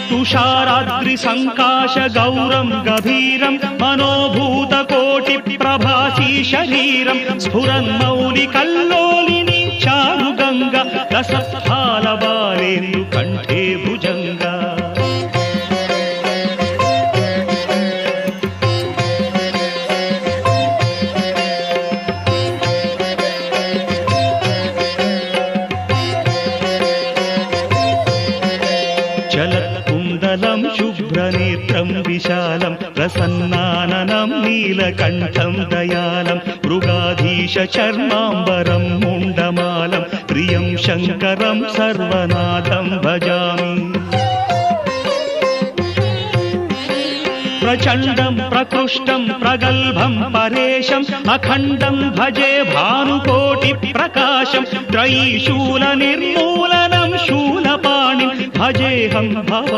तुषाराद्रिसङ्काश गौरं गभीरं मनोभूतकोटि प्रभासी शरीरं स्फुरन्मौलिकल्लोलिनी चारुगङ्गा रसफालबालेन्दु कण्ठे भुजङ्गा चलत्कुण्डलं शुभ्रनेत्रं विशालं प्रसन्नाननं नीलकण्ठं दयालं मृगाधीश चर्माम्बरं मुण्डमालं प्रियं शङ्करं सर्वनाथं भजामि प्रचण्डं प्रकृष्टं प्रगल्भं परेशम् अखण्डं भजे भानुकोटिप्रकाशं त्रयीशूलनिर्मूलनं शूलपाणिं भजेऽहं भव